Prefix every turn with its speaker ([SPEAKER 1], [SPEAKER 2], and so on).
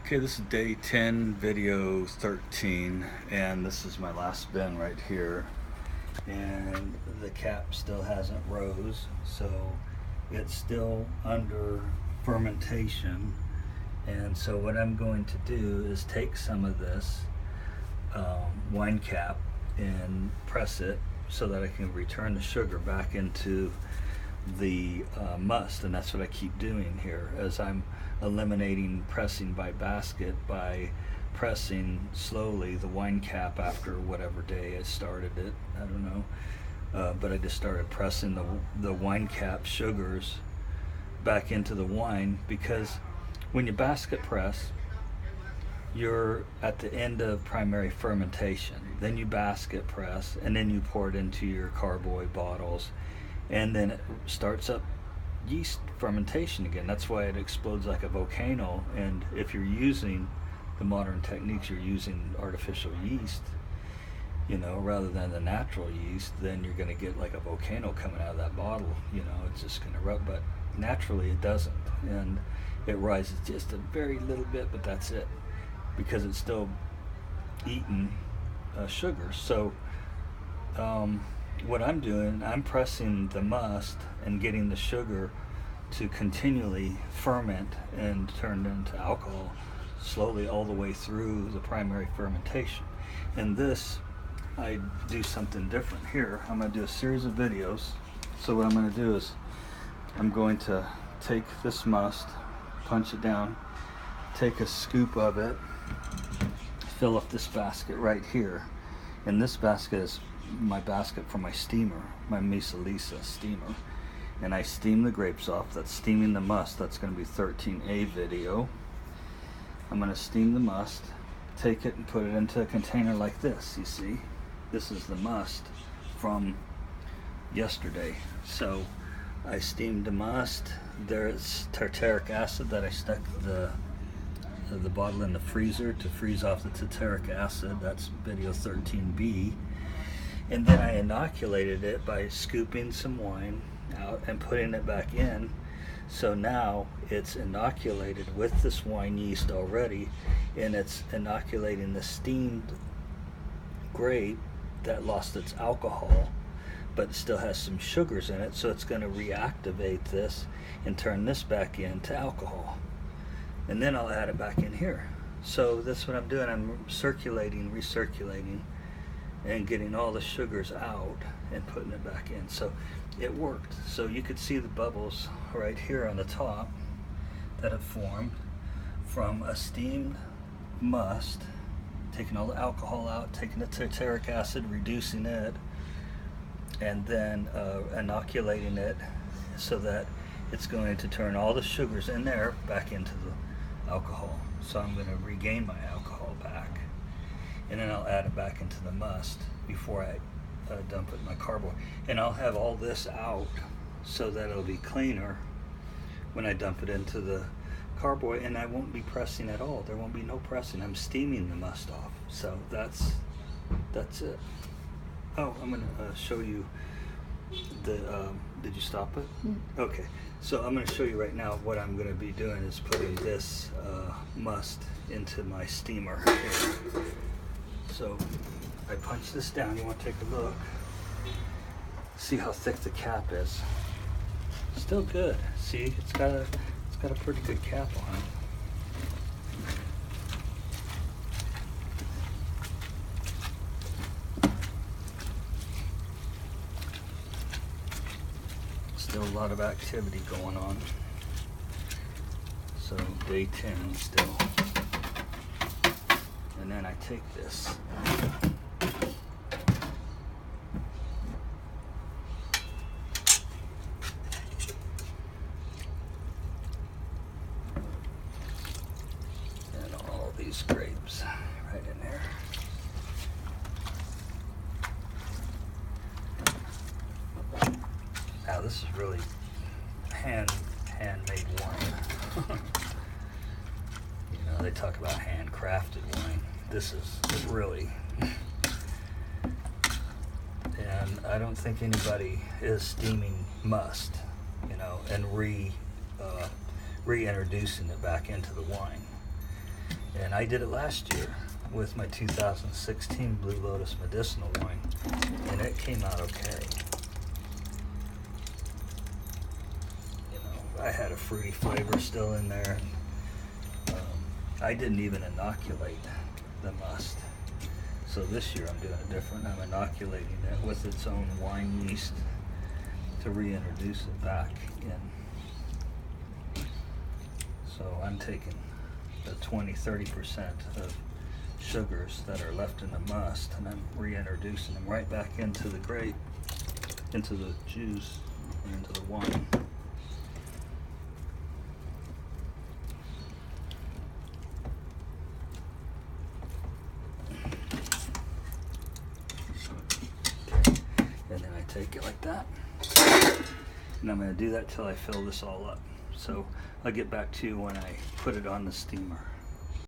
[SPEAKER 1] Okay, this is day 10, video 13, and this is my last bin right here. And the cap still hasn't rose, so it's still under fermentation. And so what I'm going to do is take some of this wine cap and press it so that I can return the sugar back into the must, and that's what I keep doing here as I'm eliminating pressing by basket by pressing slowly the wine cap after whatever day I started it. I don't know, but I just started pressing the wine cap sugars back into the wine, because when you basket press, you're at the end of primary fermentation. Then you basket press, and then you pour it into your carboy bottles, and then it starts up yeast fermentation again. That's why it explodes like a volcano. And if you're using the modern techniques, you're using artificial yeast, rather than the natural yeast, then you're going to get like a volcano coming out of that bottle. It's just going to erupt, but naturally it doesn't, and it rises just a very little bit, but that's it, because it's still eating sugar. So what I'm doing, I'm pressing the must and getting the sugar to continually ferment and turn into alcohol slowly all the way through the primary fermentation. And this, I do something different here. I'm going to do a series of videos. So what I'm going to do is I'm going to take this must, punch it down, take a scoop of it, fill up this basket right here. And this basket is my basket for my steamer, my Misa Lisa steamer. And I steam the grapes off. That's steaming the must. That's going to be 13A video. I'm going to steam the must, take it and put it into a container like this. You see, this is the must from yesterday. So I steamed the must. There's tartaric acid that I stuck the bottle in the freezer to freeze off the tartaric acid. That's video 13B. And then I inoculated it by scooping some wine out and putting it back in. So now it's inoculated with this wine yeast already, and it's inoculating the steamed grape that lost its alcohol, but it still has some sugars in it. So it's going to reactivate this and turn this back into alcohol. And then I'll add it back in here. So that's what I'm doing. I'm recirculating, and getting all the sugars out and putting it back in. So it worked. So you could see the bubbles right here on the top that have formed from a steamed must, taking all the alcohol out, taking the tartaric acid, reducing it, and then inoculating it so that it's going to turn all the sugars in there back into the alcohol. So I'm going to regain my alcohol back, and then I'll add it back into the must before I dump it in my carboy. And I'll have all this out so that it'll be cleaner when I dump it into the carboy, and I won't be pressing at all. There won't be no pressing. I'm steaming the must off. So that's it. Oh, I'm going to show you the, did you stop it? Okay, so I'm going to show you right now what I'm going to be doing is putting this must into my steamer here. So I punch this down. You want to take a look, see how thick the cap is. Still good. See, it's got a pretty good cap on it. Still a lot of activity going on. So day 10 still. And then I take this. And all these grapes right in there. Now this is really handmade wine. They talk about handcrafted wine. This is really, and I don't think anybody is steaming must, and reintroducing it back into the wine. And I did it last year with my 2016 Blue Lotus medicinal wine, and it came out okay. You know, I had a fruity flavor still in there. I didn't even inoculate the must. So this year I'm doing it different. I'm inoculating it with its own wine yeast to reintroduce it back in. So I'm taking the 20-30% of sugars that are left in the must, and I'm reintroducing them right back into the grape, into the juice, and into the wine. And then I take it like that, and I'm going to do that till I fill this all up. So I'll get back to you when I put it on the steamer.